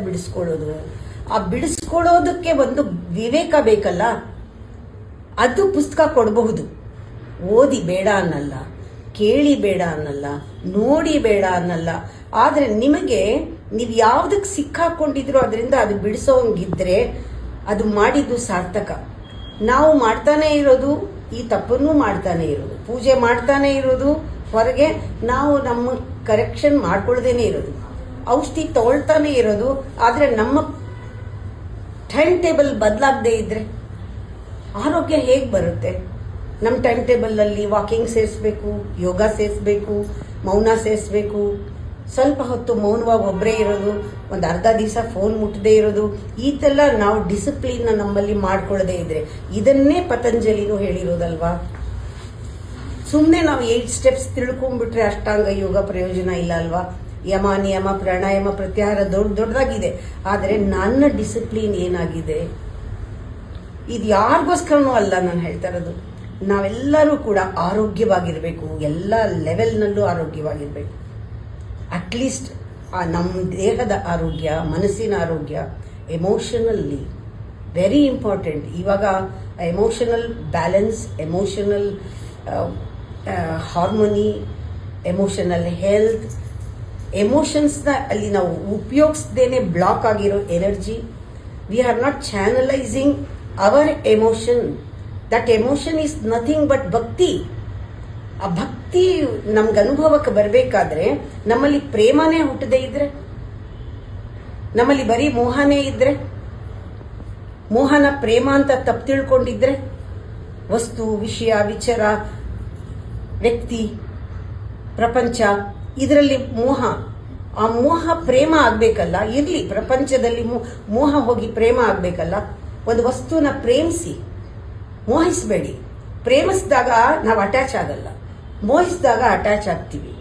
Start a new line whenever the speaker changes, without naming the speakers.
ಬಿಡಿಸ್ಕೊಳ್ಳೋದು. ಆ ಬಿಡಿಸ್ಕೊಳ್ಳೋದಕ್ಕೆ ಒಂದು ವಿವೇಕ ಬೇಕಲ್ಲ, ಅದು ಪುಸ್ತಕ ಕೊಡಬಹುದು. ಓದಿ ಬೇಡ ಅನ್ನಲ್ಲ, ಕೇಳಿ ಬೇಡ ಅನ್ನಲ್ಲ, ನೋಡಿ ಬೇಡ ಅನ್ನಲ್ಲ. ಆದರೆ ನಿಮಗೆ ನೀವು ಯಾವ್ದಕ್ಕೆ ಸಿಕ್ಕಾಕೊಂಡಿದ್ರು ಅದರಿಂದ ಅದು ಬಿಡಿಸೋಂಗಿದ್ರೆ ಅದು ಮಾಡಿದ್ದು ಸಾರ್ಥಕ. ನಾವು ಮಾಡ್ತಾನೆ ಇರೋದು ಈ ತಪ್ಪನ್ನು ಮಾಡ್ತಾನೆ ಇರೋದು, ಪೂಜೆ ಮಾಡ್ತಾನೆ ಇರೋದು, ಹೊರಗೆ ನಾವು ನಮ್ಮ ಕರೆಕ್ಷನ್ ಮಾಡ್ಕೊಳ್ದೇನೆ ಇರೋದು, ಔಷಧಿ ತಗೊಳ್ತಾನೆ ಇರೋದು. ಆದರೆ ನಮ್ಮ ಟೈಮ್ ಟೇಬಲ್ ಬದಲಾಗದೆ ಇದ್ರೆ ಆರೋಗ್ಯ ಹೇಗೆ ಬರುತ್ತೆ? ನಮ್ಮ ಟೈಮ್ ಟೇಬಲಲ್ಲಿ ವಾಕಿಂಗ್ ಸೇರಿಸ್ಬೇಕು, ಯೋಗ ಸೇರಿಸ್ಬೇಕು, ಮೌನ ಸೇರಿಸ್ಬೇಕು, ಸ್ವಲ್ಪ ಹೊತ್ತು ಮೌನವಾಗಿ ಒಬ್ಬರೇ ಇರೋದು, ಒಂದು ಅರ್ಧ ದಿವಸ ಫೋನ್ ಮುಟ್ಟದೇ ಇರೋದು, ಈತೆಲ್ಲ ನಾವು ಡಿಸಿಪ್ಲಿನ್ನ ನಮ್ಮಲ್ಲಿ ಮಾಡ್ಕೊಳ್ಳದೆ ಇದ್ರೆ, ಇದನ್ನೇ ಪತಂಜಲಿನೂ ಹೇಳಿರೋದಲ್ವಾ. ಸುಮ್ಮನೆ ನಾವು 8 ಸ್ಟೆಪ್ಸ್ ತಿಳ್ಕೊಂಡ್ಬಿಟ್ರೆ ಅಷ್ಟಾಂಗ ಯೋಗ ಪ್ರಯೋಜನ ಇಲ್ಲ ಅಲ್ವಾ. ಯಮ ನಿಯಮ ಪ್ರಾಣಾಯಾಮ ಪ್ರತ್ಯಾಹಾರ ದೊಡ್ಡದಾಗಿದೆ, ಆದರೆ ನನ್ನ ಡಿಸಿಪ್ಲಿನ್ ಏನಾಗಿದೆ? ಇದು ಯಾರಿಗೋಸ್ಕರನೂ ಅಲ್ಲ ನಾನು ಹೇಳ್ತಾ ಇರೋದು. ನಾವೆಲ್ಲರೂ ಕೂಡ ಆರೋಗ್ಯವಾಗಿರಬೇಕು, ಎಲ್ಲ ಲೆವೆಲ್ನಲ್ಲೂ ಆರೋಗ್ಯವಾಗಿರಬೇಕು. ಅಟ್ಲೀಸ್ಟ್ ನಮ್ಮ ದೇಹದ ಆರೋಗ್ಯ, ಮನಸ್ಸಿನ ಆರೋಗ್ಯ, ಎಮೋಷನಲ್ಲಿ ವೆರಿ ಇಂಪಾರ್ಟೆಂಟ್. ಇವಾಗ emotional balance, emotional harmony, emotional health, ಎಮೋಷನ್ಸ್ನ ಅಲ್ಲಿ ನಾವು ಉಪಯೋಗಿಸ್ದೇನೆ ಬ್ಲಾಕ್ ಆಗಿರೋ energy, we are not channelising our emotion. That emotion is nothing but bhakti. ಆ ಭಕ್ತಿ ನಮ್ಗೆ ಅನುಭವಕ್ಕೆ ಬರಬೇಕಾದ್ರೆ ನಮ್ಮಲ್ಲಿ ಪ್ರೇಮನೇ ಹುಟ್ಟದೇ ಇದ್ರೆ, ನಮ್ಮಲ್ಲಿ ಬರೀ ಮೋಹನೇ ಇದ್ರೆ, ಮೋಹನ ಪ್ರೇಮ ಅಂತ ತಪ್ಪು ತಿಳ್ಕೊಂಡಿದ್ರೆ, ವಸ್ತು, ವಿಷಯ, ವಿಚಾರ, ವ್ಯಕ್ತಿ, ಪ್ರಪಂಚ, ಇದರಲ್ಲಿ ಮೋಹ, ಆ ಮೋಹ ಪ್ರೇಮ ಆಗ್ಬೇಕಲ್ಲ. ಇರ್ಲಿ, ಪ್ರಪಂಚದಲ್ಲಿ ಮೋಹ ಹೋಗಿ ಪ್ರೇಮ ಆಗ್ಬೇಕಲ್ಲ. ಒಂದು ವಸ್ತುನ ಪ್ರೇಮಿಸಿ, ಮೋಹಿಸಬೇಡಿ. ಪ್ರೇಮಿಸಿದಾಗ ನಾವು ಅಟ್ಯಾಚ್ ಆಗಲ್ಲ, ಮೋಹಿಸಿದಾಗ ಅಟ್ಯಾಚ್ ಆಗ್ತೀವಿ.